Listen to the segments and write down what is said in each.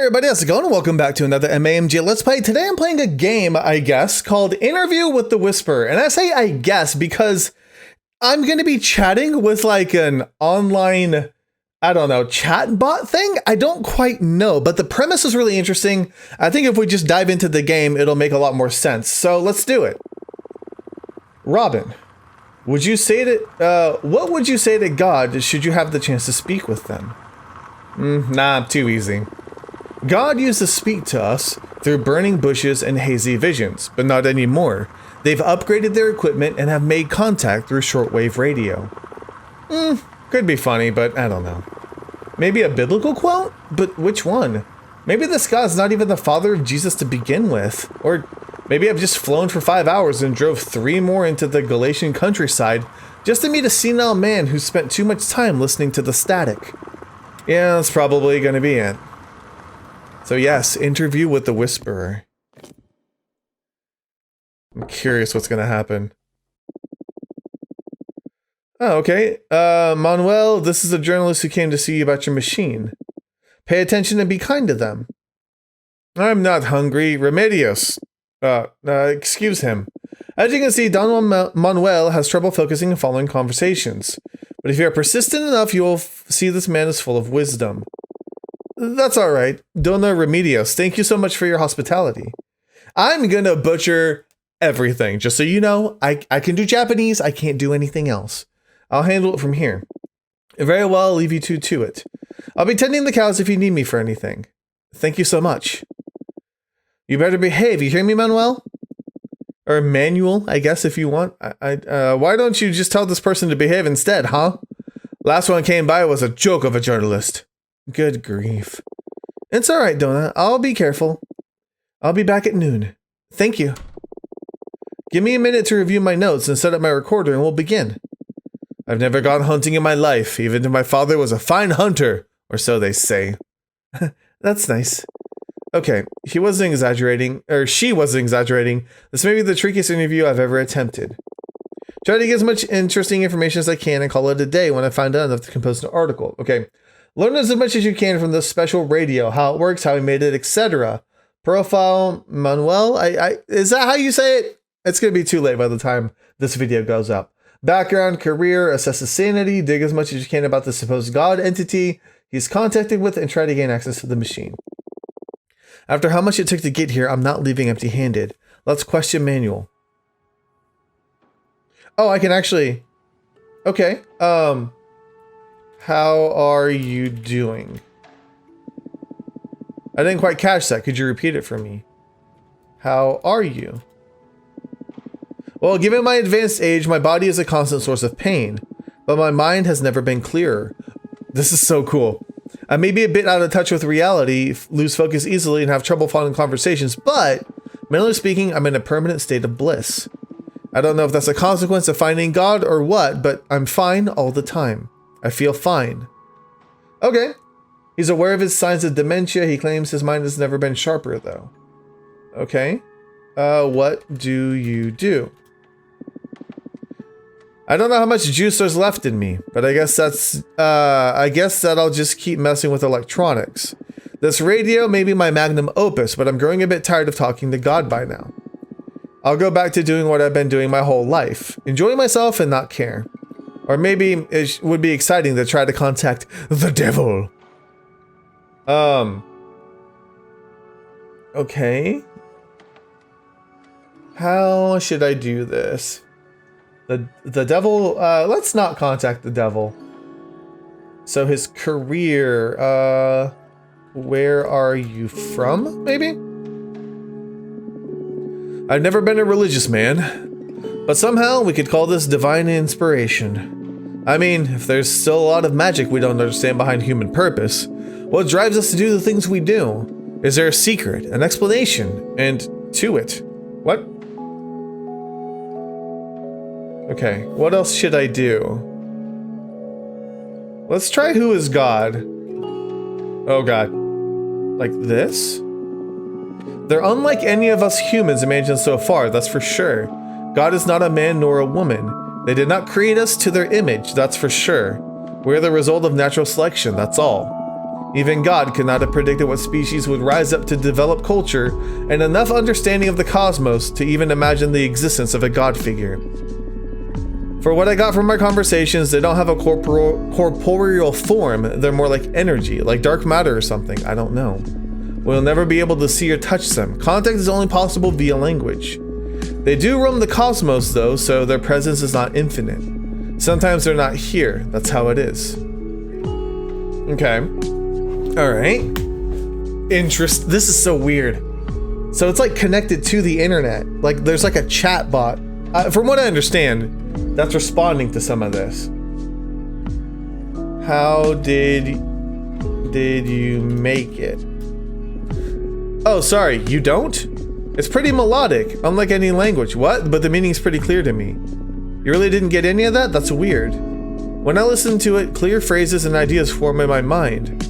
everybody, how's it going? Welcome back to another MAMG Let's Play. Today I'm playing a game, I guess, called Interview with the Whisperer. And I say I guess because I'm going to be chatting with like an online, I don't know, chat bot thing? I don't quite know, but the premise is really interesting. I think if we just dive into the game, it'll make a lot more sense. So let's do it. Robin, would you say that, what would you say to God should you have the chance to speak with them? Nah, too easy. God used to speak to us through burning bushes and hazy visions, but not anymore. They've upgraded their equipment and have made contact through shortwave radio. Could be funny, but I don't know. Maybe a biblical quote? But which one? Maybe this God's not even the father of Jesus to begin with. Or maybe I've just flown for 5 hours and drove 3 more into the Galatian countryside just to meet a senile man who spent too much time listening to the static. Yeah, that's probably gonna be it. So yes, interview with the Whisperer. I'm curious what's gonna happen. Oh, okay. Manuel, this is a journalist who came to see you about your machine. Pay attention and be kind to them. I'm not hungry. Remedios. Excuse him. As you can see, Don Manuel has trouble focusing and following conversations. But if you're persistent enough, you will see this man is full of wisdom. That's alright. Dona Remedios, thank you so much for your hospitality. I'm gonna butcher everything. Just so you know, I can do Japanese, I can't do anything else. I'll handle it from here. Very well, I'll leave you two to it. I'll be tending the cows if you need me for anything. Thank you so much. You better behave, you hear me, Manuel? Or Manuel, I guess, if you want. Why don't you just tell this person to behave instead, huh? Last one came by was a joke of a journalist. Good grief. It's alright, Donna. I'll be careful. I'll be back at noon. Thank you. Give me a minute to review my notes and set up my recorder and we'll begin. I've never gone hunting in my life, even if my father was a fine hunter, or so they say. That's nice. Okay, he wasn't exaggerating, or she wasn't exaggerating. This may be the trickiest interview I've ever attempted. Try to get as much interesting information as I can and call it a day when I find out enough to compose an article. Okay. Learn as much as you can from the special radio, how it works, how we made it, etc. Profile, Manuel, is that how you say it? It's going to be too late by the time this video goes up. Background, career, assess his sanity, dig as much as you can about the supposed God entity he's contacted with, and try to gain access to the machine. After how much it took to get here, I'm not leaving empty-handed. Let's question Manuel. Oh, I can actually... Okay, how are you doing? I didn't quite catch that. Could you repeat it for me? How are you? Well, given my advanced age, my body is a constant source of pain, but my mind has never been clearer. This is so cool. I may be a bit out of touch with reality, lose focus easily, and have trouble following conversations, but mentally speaking, I'm in a permanent state of bliss. I don't know if that's a consequence of finding God or what, but I'm fine all the time. I feel fine. Okay. He's aware of his signs of dementia. He claims his mind has never been sharper, though. Okay. What do you do? I don't know how much juice there's left in me, but I guess that I'll just keep messing with electronics. This radio may be my magnum opus, but I'm growing a bit tired of talking to God by now. I'll go back to doing what I've been doing my whole life. Enjoy myself and not care. Or maybe it would be exciting to try to contact the devil. Okay. How should I do this? The devil, let's not contact the devil. So his career, where are you from, maybe? I've never been a religious man, but somehow we could call this divine inspiration. I mean, if there's still a lot of magic we don't understand behind human purpose, what drives us to do the things we do? Is there a secret, an explanation, and to it? What? Okay, what else should I do? Let's try who is God. Oh God. Like this? They're unlike any of us humans imagined so far, that's for sure. God is not a man nor a woman. They did not create us to their image, that's for sure. We're the result of natural selection, that's all. Even God could not have predicted what species would rise up to develop culture and enough understanding of the cosmos to even imagine the existence of a God figure. For what I got from my conversations, they don't have a corporeal form. They're more like energy, like dark matter or something. I don't know. We'll never be able to see or touch them. Contact is only possible via language. They do roam the cosmos though, so their presence is not infinite. Sometimes they're not here. That's how it is. Okay. Alright. This is so weird. So it's like connected to the internet. Like there's like a chat bot. From what I understand, that's responding to some of this. How did you make it? Oh, sorry, you don't? It's pretty melodic, unlike any language. What? But the meaning's pretty clear to me. You really didn't get any of that? That's weird. When I listen to it, clear phrases and ideas form in my mind.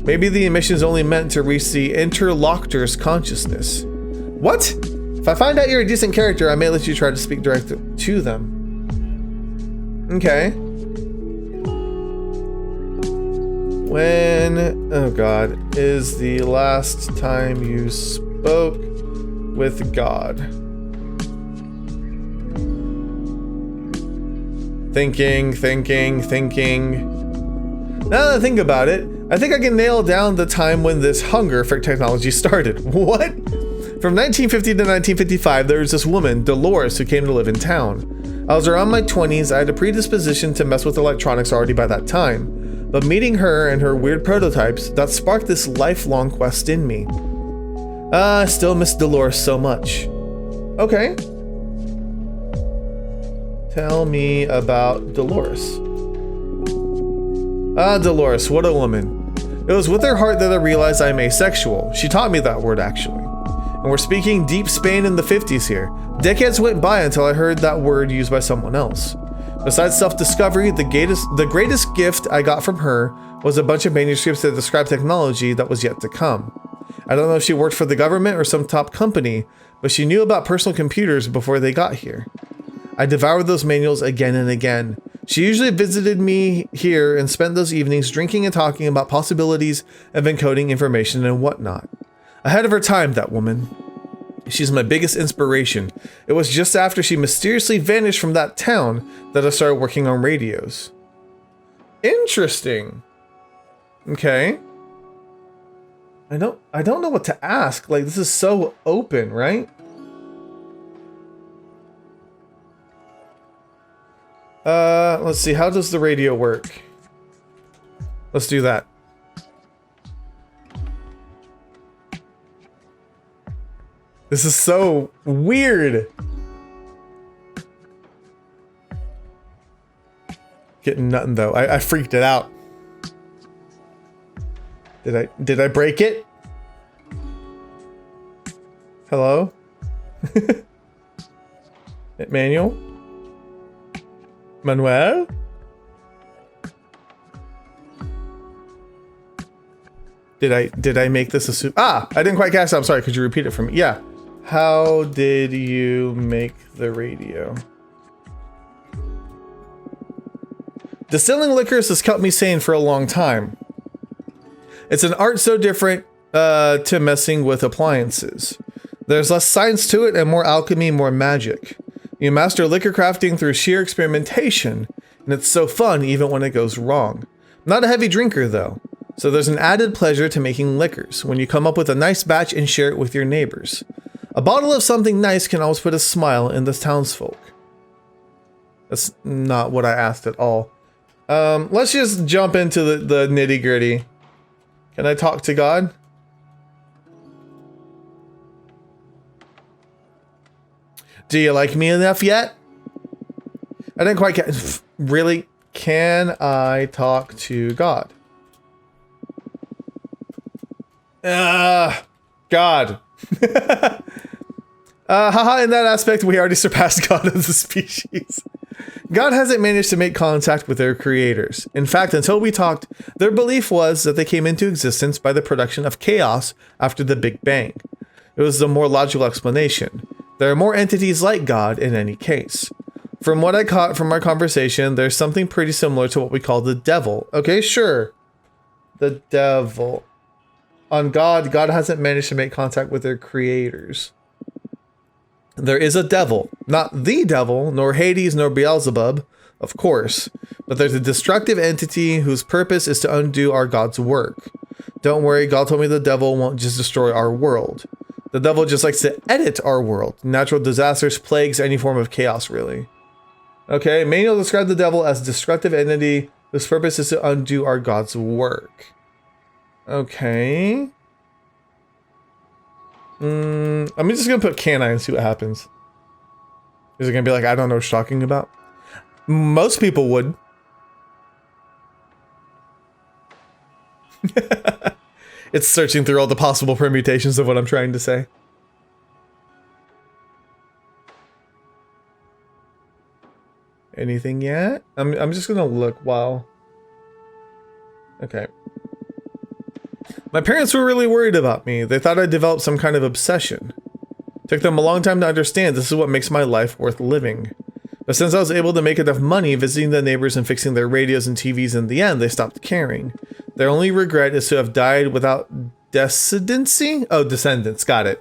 Maybe the emission's only meant to reach the interlocutor's consciousness. What? If I find out you're a decent character, I may let you try to speak direct to them. Okay. When, oh God, is the last time you spoke with God? Thinking. Now that I think about it, I think I can nail down the time when this hunger for technology started. What? From 1950 to 1955, there was this woman, Dolores, who came to live in town. I was around my 20s, I had a predisposition to mess with electronics already by that time. But meeting her and her weird prototypes, that sparked this lifelong quest in me. I still miss Dolores so much. Okay. Tell me about Dolores. Dolores, what a woman. It was with her heart that I realized I'm asexual. She taught me that word, actually. And we're speaking deep Spain in the 50s here. Decades went by until I heard that word used by someone else. Besides self-discovery, the greatest gift I got from her was a bunch of manuscripts that describe technology that was yet to come. I don't know if she worked for the government or some top company, but she knew about personal computers before they got here. I devoured those manuals again and again. She usually visited me here and spent those evenings drinking and talking about possibilities of encoding information and whatnot. Ahead of her time, that woman. She's my biggest inspiration. It was just after she mysteriously vanished from that town that I started working on radios. Interesting. Okay. I don't know what to ask. Like, this is so open, right? Let's see. How does the radio work? Let's do that. This is so weird. Getting nothing though. I freaked it out. Did I break it? Hello? Manuel? Manuel? Did I make this a soup? I didn't quite catch that. I'm sorry. Could you repeat it for me? Yeah. How did you make the radio? Distilling liquors has kept me sane for a long time. It's an art so different to messing with appliances. There's less science to it and more alchemy, more magic. You master liquor crafting through sheer experimentation, and it's so fun even when it goes wrong. I'm not a heavy drinker though, so there's an added pleasure to making liquors when you come up with a nice batch and share it with your neighbors. A bottle of something nice can always put a smile in the townsfolk. That's not what I asked at all. Let's just jump into the nitty-gritty. Can I talk to God? Do you like me enough yet? I didn't quite get... Really? Can I talk to God? God. Haha, in that aspect, we already surpassed God as a species. God hasn't managed to make contact with their creators. In fact, until we talked, their belief was that they came into existence by the production of chaos after the Big Bang. It was the more logical explanation. There are more entities like God in any case. From what I caught from our conversation, there's something pretty similar to what we call the devil. Okay, sure. the devil. On God, God hasn't managed to make contact with their creators. There is a devil, not the devil, nor Hades, nor Beelzebub, of course, but there's a destructive entity whose purpose is to undo our God's work. Don't worry, God told me the devil won't just destroy our world. The devil just likes to edit our world. Natural disasters, plagues, any form of chaos, really. Okay, Manuel described the devil as a destructive entity whose purpose is to undo our God's work. Okay. I'm just gonna put canine and see what happens. Is it gonna be like, I don't know what you're talking about? Most people would. It's searching through all the possible permutations of what I'm trying to say. Anything yet? I'm just gonna look while. Okay. My parents were really worried about me. They thought I developed some kind of obsession. Took them a long time to understand this is what makes my life worth living. But since I was able to make enough money visiting the neighbors and fixing their radios and TVs in the end, they stopped caring. Their only regret is to have died without descendancy? Oh, descendants, got it.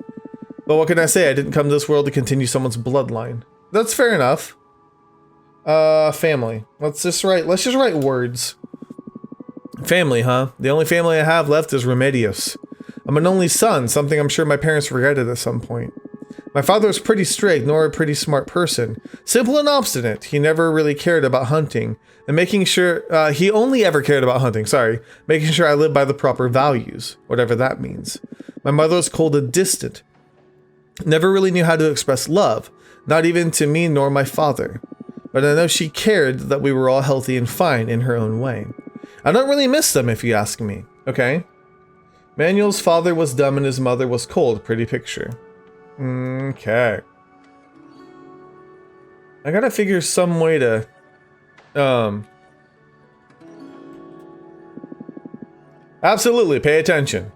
But what can I say? I didn't come to this world to continue someone's bloodline. That's fair enough. Family. Let's just write words. Family, huh? The only family I have left is Remedios. I'm an only son, something I'm sure my parents regretted at some point. My father was pretty strict, nor a pretty smart person. Simple and obstinate. He never really cared about hunting. And making sure, he only ever cared about hunting, making sure I lived by the proper values, whatever that means. My mother was cold and distant. Never really knew how to express love, not even to me nor my father. But I know she cared that we were all healthy and fine in her own way. I don't really miss them if you ask me, okay? Manuel's father was dumb and his mother was cold, pretty picture. Okay. I gotta figure some way to, Absolutely, pay attention.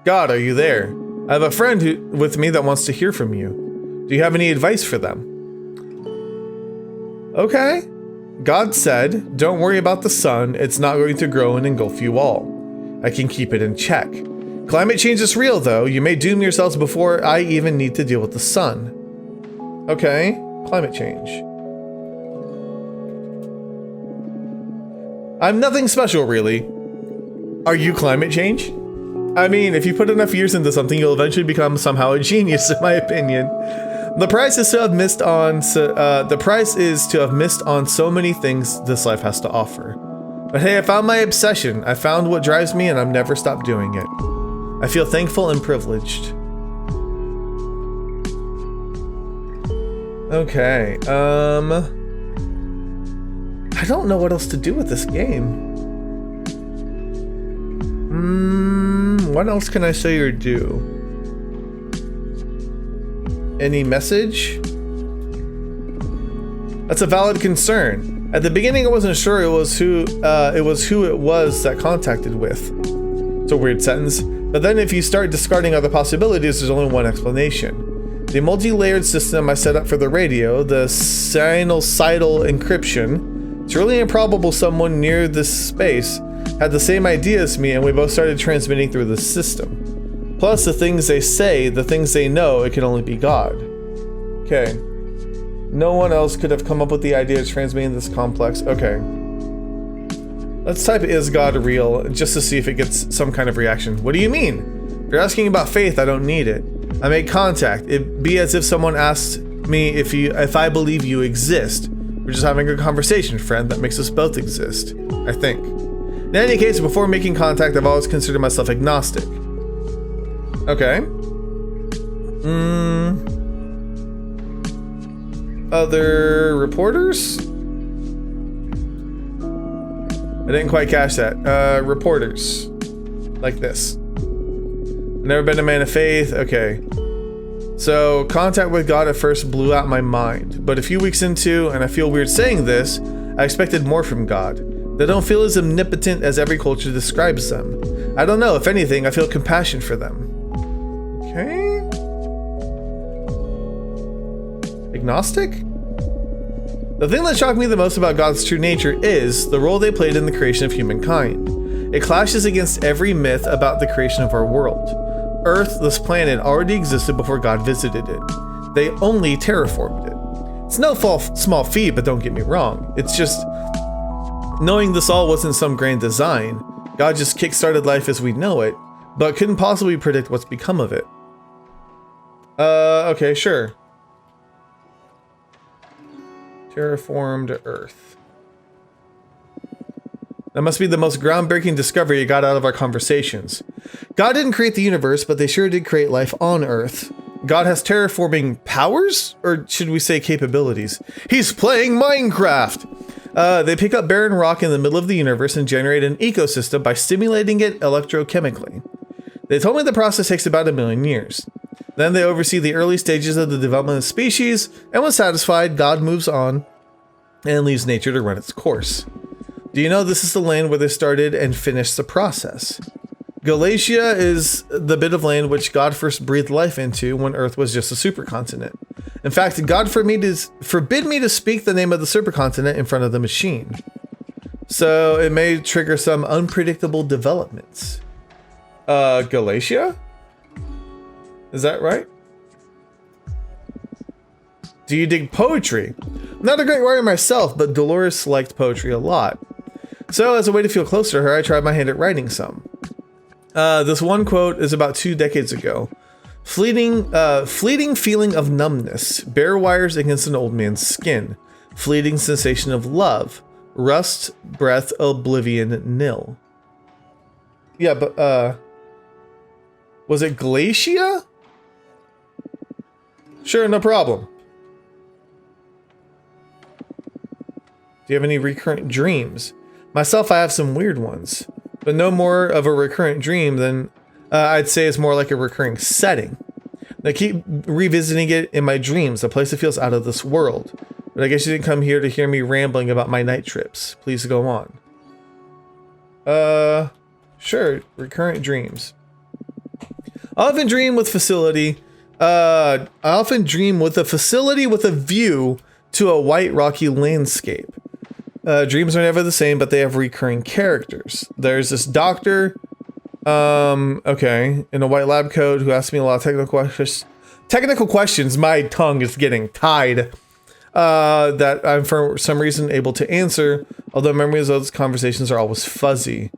God, are you there? I have a friend with me that wants to hear from you. Do you have any advice for them? Okay. God said, don't worry about the sun, it's not going to grow and engulf you all. I can keep it in check. Climate change is real though, you may doom yourselves before I even need to deal with the sun. Okay, climate change. I'm nothing special really. Are you climate change? I mean, if you put enough years into something, you'll eventually become somehow a genius, in my opinion. The price is to have missed on so many things this life has to offer. But hey, I found my obsession. I found what drives me and I've never stopped doing it. I feel thankful and privileged. Okay, I don't know what else to do with this game. What else can I say or do? Any message? That's a valid concern. At the beginning, I wasn't sure it was who it was that contacted with. It's a weird sentence. But then if you start discarding other possibilities, there's only one explanation. The multi-layered system I set up for the radio, the sinusoidal encryption, it's really improbable someone near this space had the same idea as me and we both started transmitting through the system. Plus the things they say, the things they know, it can only be God. Okay. No one else could have come up with the idea of transmitting this complex. Okay. Let's type "is God real" just to see if it gets some kind of reaction. What do you mean? If you're asking about faith, I don't need it. I make contact. It'd be as if someone asked me if I believe you exist. We're just having a conversation, friend, that makes us both exist, I think. In any case, before making contact, I've always considered myself agnostic. Okay. Other reporters? I didn't quite catch that. Reporters. Like this. Never been a man of faith. Okay. So, contact with God at first blew out my mind. But a few weeks into, and I feel weird saying this, I expected more from God. They don't feel as omnipotent as every culture describes them. I don't know, if anything, I feel compassion for them. Okay. Agnostic? The thing that shocked me the most about God's true nature is the role they played in the creation of humankind. It clashes against every myth about the creation of our world. Earth, this planet, already existed before God visited it. They only terraformed it. It's no small feat, but don't get me wrong. It's just knowing this all wasn't some grand design. God just kickstarted life as we know it, but couldn't possibly predict what's become of it. Okay, sure. Terraformed Earth. That must be the most groundbreaking discovery you got out of our conversations. God didn't create the universe, but they sure did create life on Earth. God has terraforming powers? Or should we say capabilities? He's playing Minecraft! They pick up barren rock in the middle of the universe and generate an ecosystem by stimulating it electrochemically. They told me the process takes about 1 million years. Then they oversee the early stages of the development of species, and when satisfied, God moves on and leaves nature to run its course. Do you know this is the land where they started and finished the process? Galatia is the bit of land which God first breathed life into when Earth was just a supercontinent. In fact, God forbid me to speak the name of the supercontinent in front of the machine. So it may trigger some unpredictable developments. Galatia? Is that right? Do you dig poetry? Not a great writer myself, but Dolores liked poetry a lot. So as a way to feel closer to her, I tried my hand at writing some. This one quote is about 2 decades ago. Fleeting feeling of numbness, bare wires against an old man's skin. Fleeting sensation of love, rust, breath, oblivion, nil. Yeah, but, was it Glacia? Sure, no problem. Do you have any recurrent dreams? Myself, I have some weird ones, but no more of a recurrent dream than I'd say it's more like a recurring setting. I keep revisiting it in my dreams, a place that feels out of this world. But I guess you didn't come here to hear me rambling about my night trips. Please go on. Sure, recurrent dreams. I often dream with I often dream with a facility with a view to a white rocky landscape. Dreams are never the same, but they have recurring characters. There's this doctor, okay, in a white lab coat who asked me a lot of technical questions. My tongue is getting tied. That I'm for some reason able to answer, although memories of those conversations are always fuzzy.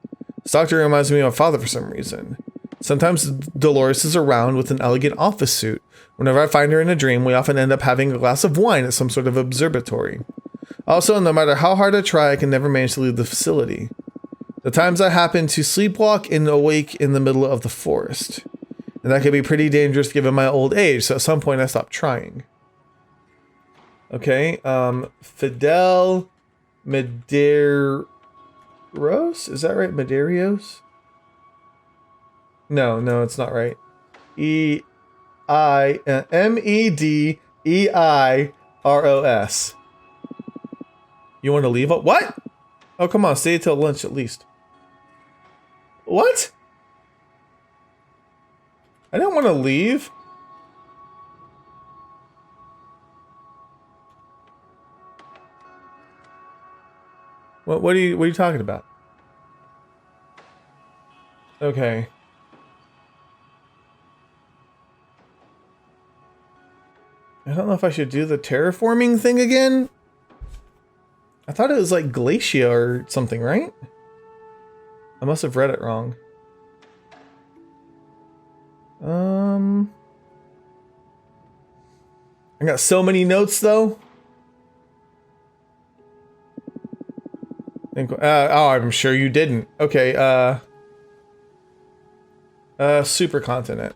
This doctor reminds me of my father for some reason. Sometimes Dolores is around with an elegant office suit. Whenever I find her in a dream, we often end up having a glass of wine at some sort of observatory. Also, no matter how hard I try, I can never manage to leave the facility. The times I happen to sleepwalk and awake in the middle of the forest. And that can be pretty dangerous given my old age, so at some point I stopped trying. Okay, Fidel Medeiros? Is that right? Medeiros? No, it's not right. Medeiros. You want to leave? What? Oh, come on, stay till lunch at least. What? I didn't want to leave. What are you talking about? Okay. I don't know if I should do the terraforming thing again. I thought it was like Glacia or something, right? I must have read it wrong. I got so many notes though. Oh, I'm sure you didn't. Okay, supercontinent.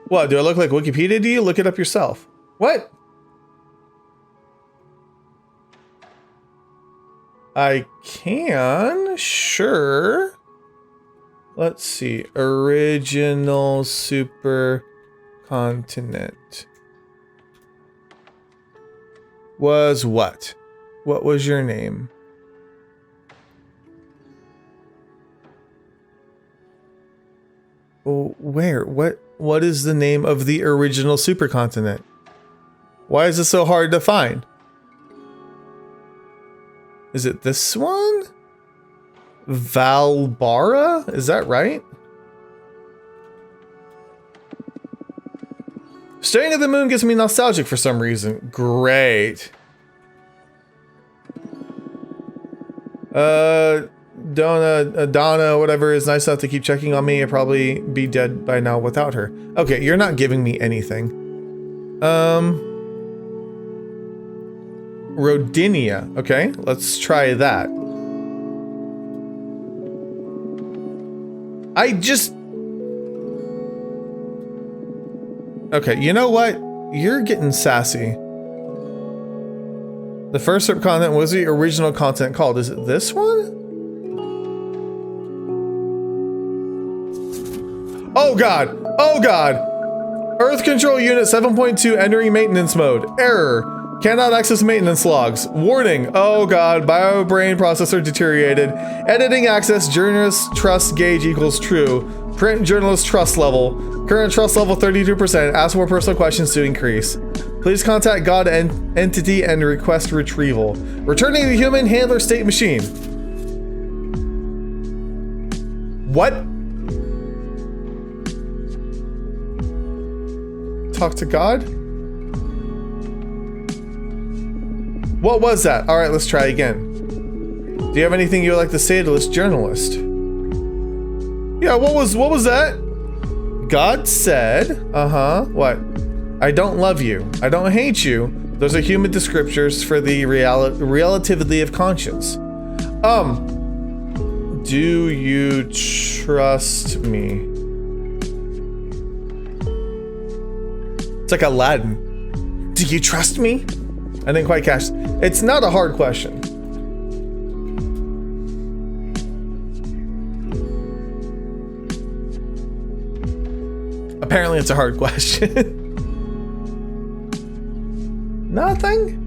What, do I look like Wikipedia to you? Look it up yourself. What? I can, sure. Let's see. Original supercontinent. Was what? What was your name? Oh, where? What is the name of the original supercontinent? Why is it so hard to find? Is it this one? Valbara? Is that right? Staring at the moon gets me nostalgic for some reason. Great. Donna, whatever, is nice enough to keep checking on me. I'd probably be dead by now without her. Okay, you're not giving me anything. Rodinia. Okay, let's try that. Okay, you know what? You're getting sassy. The first subcontinent was the original continent called. Is it this one? Oh god! Oh god! Earth Control Unit 7.2 entering maintenance mode. Error. Cannot access maintenance logs. Warning. Oh god. BioBrain processor deteriorated. Editing access. Journalist trust gauge equals true. Print journalist trust level. Current trust level 32%. Ask more personal questions to increase. Please contact God entity and request retrieval. Returning the human handler state machine. What? Talk to God? What was that? All right, let's try again. Do you have anything you would like to say to this journalist? Yeah, what was that? God said, what? I don't love you. I don't hate you. Those are human descriptors for the relativity of conscience. Do you trust me? It's like Aladdin. Do you trust me? I didn't quite catch. It's not a hard question. Apparently it's a hard question. Nothing?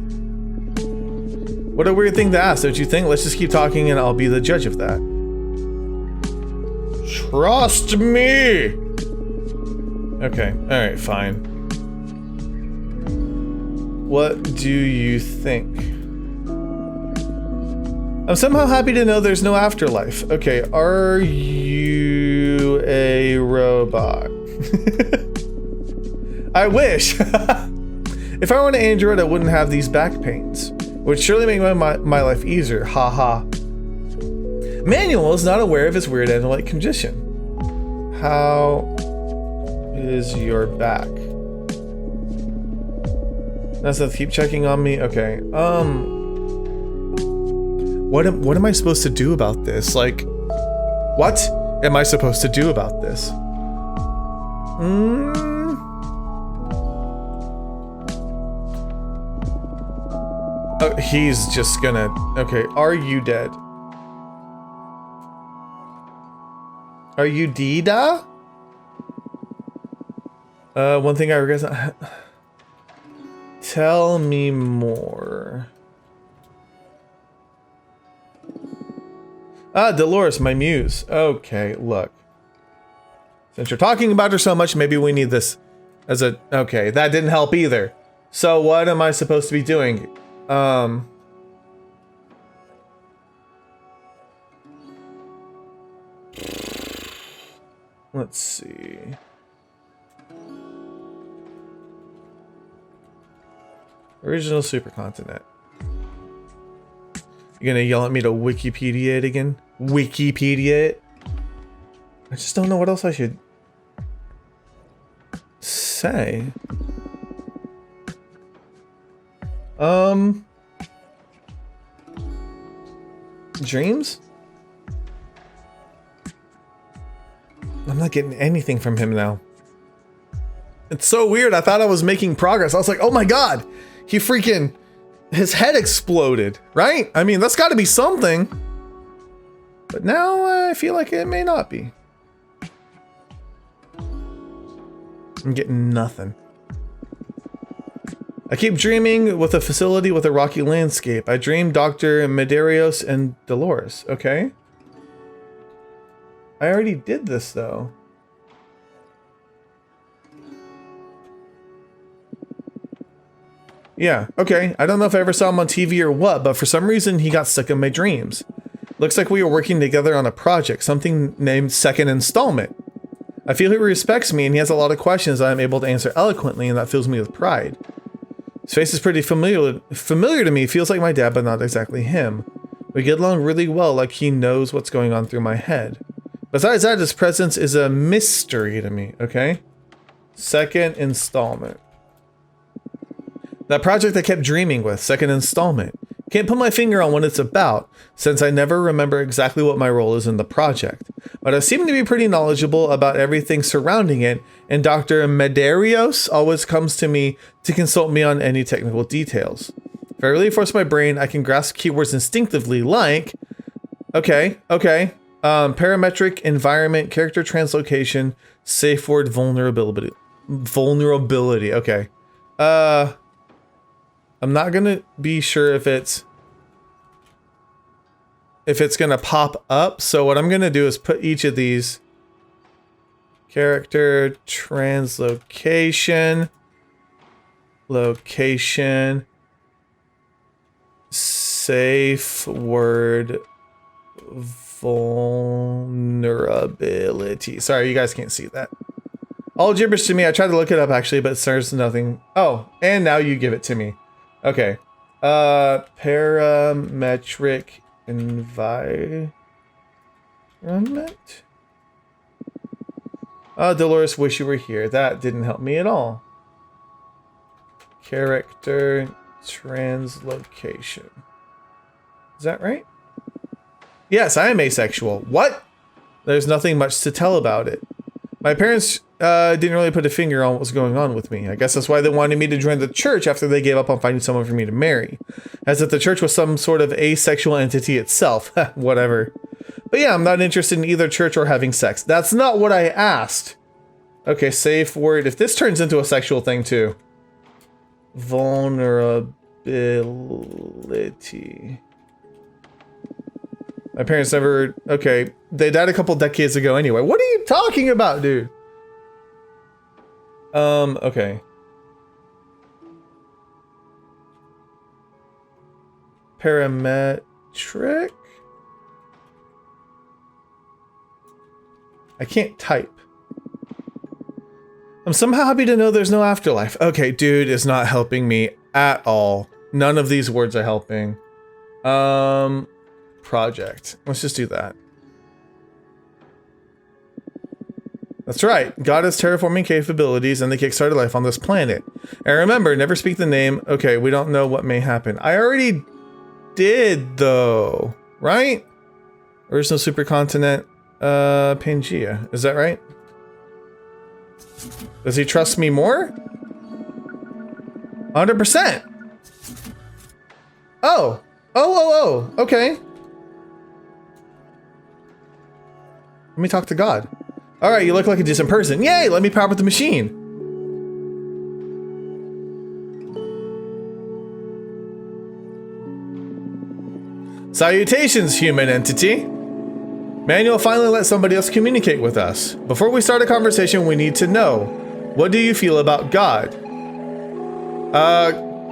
What a weird thing to ask, don't you think? Let's just keep talking and I'll be the judge of that. Trust me! Okay, alright, fine. What do you think? I'm somehow happy to know there's no afterlife. Okay, are you a robot? I wish! If I were an android, I wouldn't have these back pains. It would surely make my life easier. Haha. Manuel is not aware of his weird animal-like condition. How is your back? That's not keep checking on me. Okay. What am I supposed to do about this? Like, what am I supposed to do about this? Oh, he's just gonna... Okay, are you dead? Are you Dida? One thing I regret... Tell me more. Ah, Dolores, my muse. Okay, look. Since you're talking about her so much, maybe we need this as a... Okay, that didn't help either. So what am I supposed to be doing? Let's see. Original supercontinent. You're gonna yell at me to Wikipedia it again? Wikipedia it? I just don't know what else I should say. Dreams? I'm not getting anything from him now. It's so weird. I thought I was making progress. I was like, oh my god, he freaking, his head exploded, right? I mean, that's got to be something. But now I feel like it may not be. I'm getting nothing. I keep dreaming with a facility with a rocky landscape. I dream Dr. Medeiros and Dolores. Okay. I already did this though. Yeah, okay. I don't know if I ever saw him on TV or what, but for some reason he got stuck in my dreams. Looks like we were working together on a project, something named Second Installment. I feel he respects me and he has a lot of questions that I'm able to answer eloquently, and that fills me with pride. His face is pretty familiar to me. Feels like my dad, but not exactly him. We get along really well, like he knows what's going on through my head. Besides that, his presence is a mystery to me, okay? Second Installment. That project I kept dreaming with, Second Installment. Can't put my finger on what it's about, since I never remember exactly what my role is in the project. But I seem to be pretty knowledgeable about everything surrounding it, and Dr. Medeiros always comes to me to consult me on any technical details. If I really force my brain, I can grasp keywords instinctively like... parametric, environment, character translocation, safe word, vulnerability. Vulnerability, okay. I'm not gonna be sure if it's gonna pop up, so what I'm gonna do is put each of these character translocation, location, safe word, vulnerability. Sorry, you guys can't see that. All gibberish to me. I tried to look it up actually, but there's nothing. Oh, and now you give it to me. Okay. Parametric environment. Oh, Dolores, wish you were here. That didn't help me at all. Character translocation. Is that right? Yes, I am asexual. What? There's nothing much to tell about it. My parents didn't really put a finger on what was going on with me. I guess that's why they wanted me to join the church after they gave up on finding someone for me to marry. As if the church was some sort of asexual entity itself. Whatever. But yeah, I'm not interested in either church or having sex. That's not what I asked. Okay, safe word. If this turns into a sexual thing too. Vulnerability. My parents never... Okay, they died a couple decades ago anyway. What are you talking about, dude? Okay. Parametric? I can't type. I'm somehow happy to know there's no afterlife. Okay, dude is not helping me at all. None of these words are helping. Project. Let's just do that. That's right. God has terraforming capabilities and they kickstarted life on this planet. And remember, never speak the name. Okay, we don't know what may happen. I already did though, right? Original supercontinent, Pangea. Is that right? Does he trust me more? 100%. Oh. Okay. Let me talk to God. All right, you look like a decent person. Yay, let me power up the machine. Salutations, human entity. Manuel finally let somebody else communicate with us. Before we start a conversation, we need to know, what do you feel about God?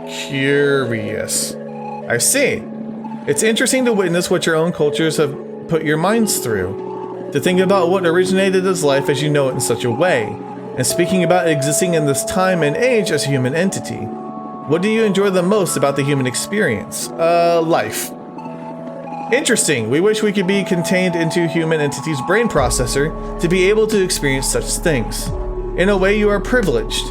Curious. I see. It's interesting to witness what your own cultures have put your minds through. To think about what originated as life as you know it in such a way, and speaking about existing in this time and age as a human entity. What do you enjoy the most about the human experience? Life. Interesting. We wish we could be contained into human entity's brain processor to be able to experience such things. In a way, you are privileged.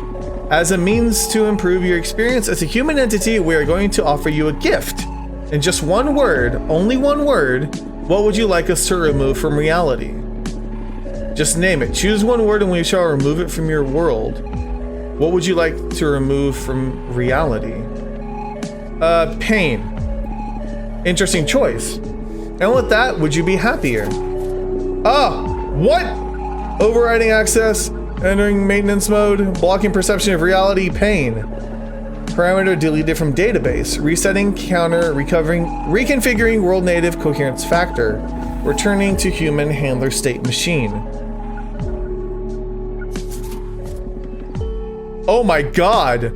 As a means to improve your experience as a human entity, we are going to offer you a gift. In just one word, only one word, what would you like us to remove from reality? Just name it. Choose one word and we shall remove it from your world. What would you like to remove from reality? Pain. Interesting choice. And with that, would you be happier? What? Overriding access, entering maintenance mode, blocking perception of reality, pain. Parameter deleted from database, resetting counter, reconfiguring world native coherence factor, returning to human handler state machine. Oh my god.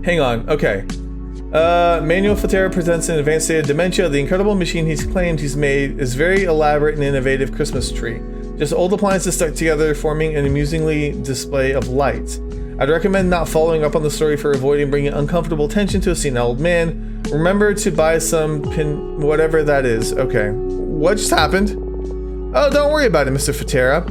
Hang on. Okay. Manuel Fatera presents an advanced state of dementia. The incredible machine he's claimed he's made is very elaborate and innovative Christmas tree. Just old appliances stuck together, forming an amusingly display of lights. I'd recommend not following up on the story for avoiding bringing uncomfortable tension to a senile old man. Remember to buy some whatever that is. Okay. What just happened? Oh, don't worry about it, Mr. Fatera.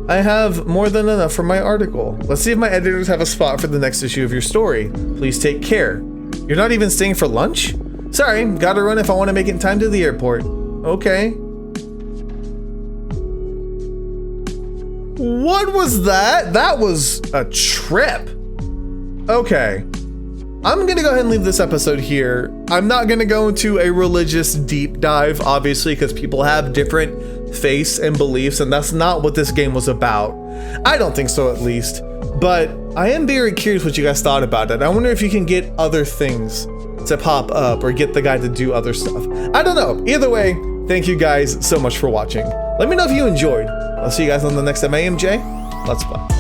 I have more than enough for my article. Let's see if my editors have a spot for the next issue of your story. Please take care. You're not even staying for lunch? Sorry, gotta run if I want to make it in time to the airport. Okay. What was that? That was a trip. Okay. I'm gonna go ahead and leave this episode here. I'm not gonna go into a religious deep dive, obviously, because people have different faiths and beliefs, and that's not what this game was about. I don't think so, at least. But I am very curious what you guys thought about it. I wonder if you can get other things to pop up or get the guy to do other stuff. I don't know. Either way, thank you guys so much for watching. Let me know if you enjoyed. I'll see you guys on the next MAMJ. Let's play.